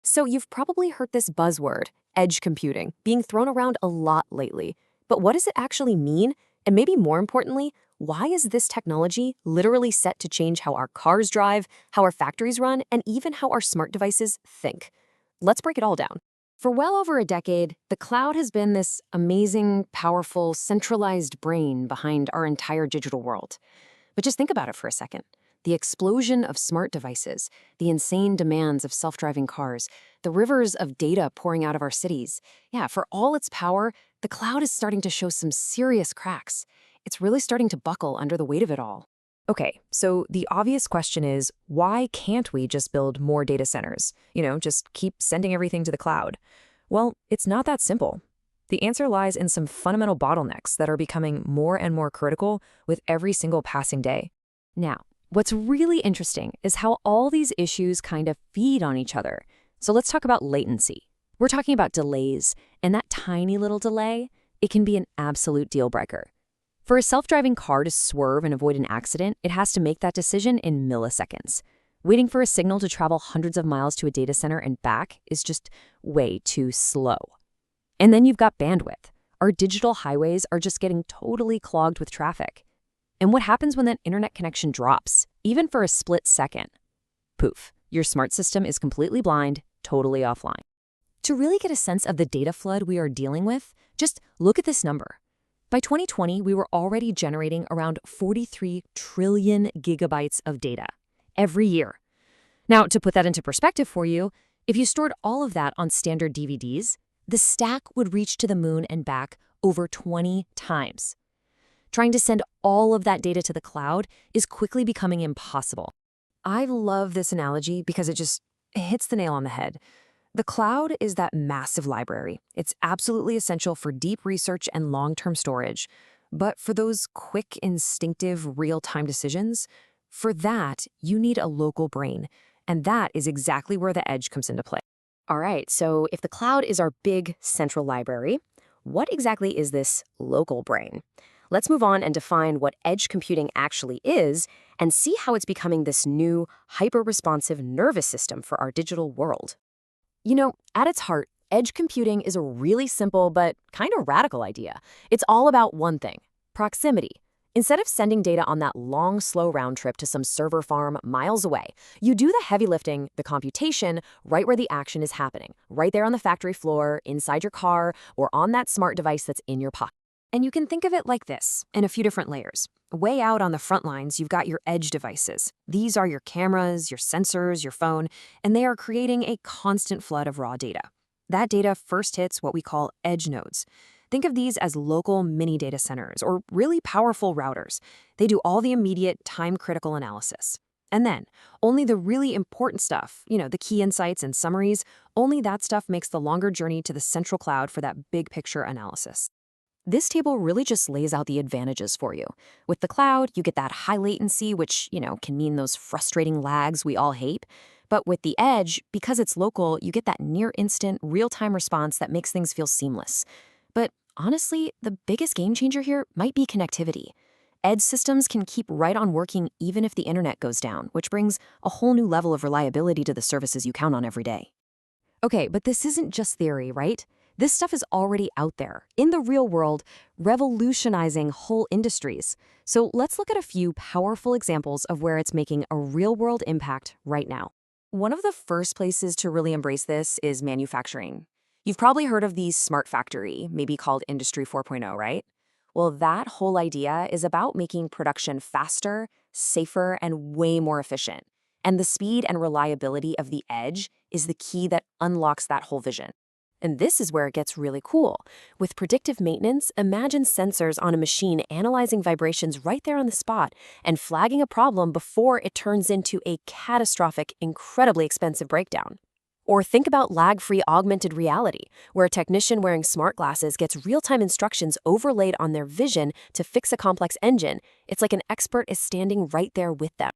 So you've probably heard this buzzword, edge computing, being thrown around a lot lately. But what does it actually mean? And maybe more importantly, why is this technology literally set to change how our cars drive, how our factories run, and even how our smart devices think? Let's break it all down. For well over a decade, the cloud has been this amazing, powerful, centralized brain behind our entire digital world. But just think about it for a second. The explosion of smart devices, the insane demands of self-driving cars, the rivers of data pouring out of our cities. Yeah, for all its power, the cloud is starting to show some serious cracks. It's really starting to buckle under the weight of it all. Okay, so the obvious question is, why can't we just build more data centers? Just keep sending everything to the cloud. Well, it's not that simple. The answer lies in some fundamental bottlenecks that are becoming more and more critical with every single passing day. Now, what's really interesting is how all these issues kind of feed on each other. So let's talk about latency. We're talking about delays, and that tiny little delay, it can be an absolute deal breaker. For a self-driving car to swerve and avoid an accident, it has to make that decision in milliseconds. Waiting for a signal to travel hundreds of miles to a data center and back is just way too slow. And then you've got bandwidth. Our digital highways are just getting totally clogged with traffic. And what happens when that internet connection drops, even for a split second? Poof, your smart system is completely blind, totally offline. To really get a sense of the data flood we are dealing with, just look at this number. By 2020, we were already generating around 43 trillion gigabytes of data every year. Now, to put that into perspective for you, if you stored all of that on standard DVDs, the stack would reach to the moon and back over 20 times. Trying to send all of that data to the cloud is quickly becoming impossible. I love this analogy because it hits the nail on the head. The cloud is that massive library. It's absolutely essential for deep research and long-term storage. But for those quick, instinctive, real-time decisions, for that, you need a local brain. And that is exactly where the edge comes into play. All right, so if the cloud is our big central library, what exactly is this local brain? Let's move on and define what edge computing actually is and see how it's becoming this new, hyper-responsive nervous system for our digital world. At its heart, edge computing is a really simple but kind of radical idea. It's all about one thing: proximity. Instead of sending data on that long, slow round trip to some server farm miles away, you do the heavy lifting, the computation, right where the action is happening, right there on the factory floor, inside your car, or on that smart device that's in your pocket. And you can think of it like this, in a few different layers. Way out on the front lines, you've got your edge devices. These are your cameras, your sensors, your phone, and they are creating a constant flood of raw data. That data first hits what we call edge nodes. Think of these as local mini data centers or really powerful routers. They do all the immediate time-critical analysis. And then, only the really important stuff, the key insights and summaries, only that stuff makes the longer journey to the central cloud for that big picture analysis. This table really just lays out the advantages for you. With the cloud, you get that high latency, which, can mean those frustrating lags we all hate. But with the edge, because it's local, you get that near-instant, real-time response that makes things feel seamless. But honestly, the biggest game changer here might be connectivity. Edge systems can keep right on working even if the internet goes down, which brings a whole new level of reliability to the services you count on every day. Okay, but this isn't just theory, right? This stuff is already out there, in the real world, revolutionizing whole industries. So let's look at a few powerful examples of where it's making a real-world impact right now. One of the first places to really embrace this is manufacturing. You've probably heard of the smart factory, maybe called Industry 4.0, right? Well, that whole idea is about making production faster, safer, and way more efficient. And the speed and reliability of the edge is the key that unlocks that whole vision. And this is where it gets really cool. With predictive maintenance, imagine sensors on a machine analyzing vibrations right there on the spot and flagging a problem before it turns into a catastrophic, incredibly expensive breakdown. Or think about lag-free augmented reality, where a technician wearing smart glasses gets real-time instructions overlaid on their vision to fix a complex engine. It's like an expert is standing right there with them.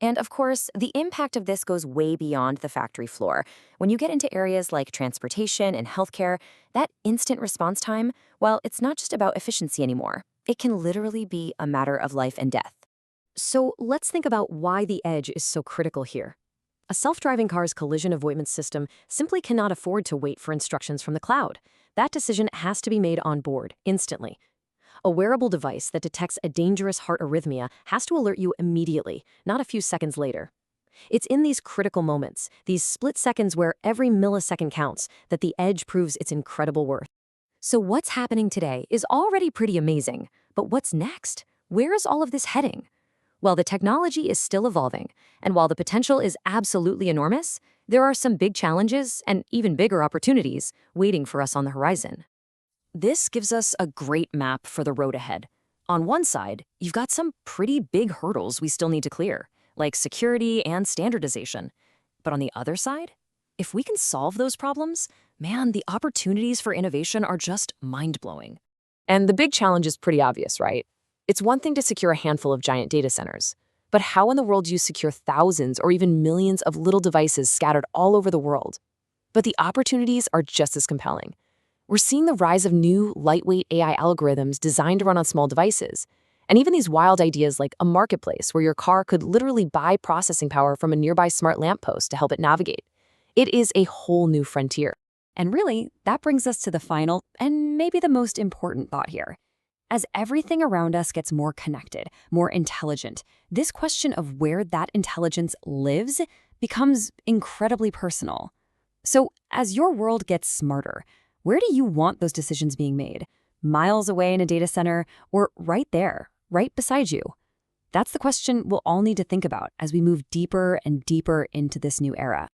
And of course, the impact of this goes way beyond the factory floor. When you get into areas like transportation and healthcare, that instant response time, well, it's not just about efficiency anymore. It can literally be a matter of life and death. So let's think about why the edge is so critical here. A self-driving car's collision avoidance system simply cannot afford to wait for instructions from the cloud. That decision has to be made on board, instantly. A wearable device that detects a dangerous heart arrhythmia has to alert you immediately, not a few seconds later. It's in these critical moments, these split seconds where every millisecond counts, that the edge proves its incredible worth. So what's happening today is already pretty amazing. But what's next? Where is all of this heading? Well, the technology is still evolving, and while the potential is absolutely enormous, there are some big challenges and even bigger opportunities waiting for us on the horizon. This gives us a great map for the road ahead. On one side, you've got some pretty big hurdles we still need to clear, like security and standardization. But on the other side, if we can solve those problems, man, the opportunities for innovation are just mind-blowing. And the big challenge is pretty obvious, right? It's one thing to secure a handful of giant data centers, but how in the world do you secure thousands or even millions of little devices scattered all over the world? But the opportunities are just as compelling. We're seeing the rise of new, lightweight AI algorithms designed to run on small devices, and even these wild ideas like a marketplace where your car could literally buy processing power from a nearby smart lamppost to help it navigate. It is a whole new frontier. And really, that brings us to the final and maybe the most important thought here. As everything around us gets more connected, more intelligent, this question of where that intelligence lives becomes incredibly personal. So, as your world gets smarter, where do you want those decisions being made? Miles away in a data center, or right there, right beside you? That's the question we'll all need to think about as we move deeper and deeper into this new era.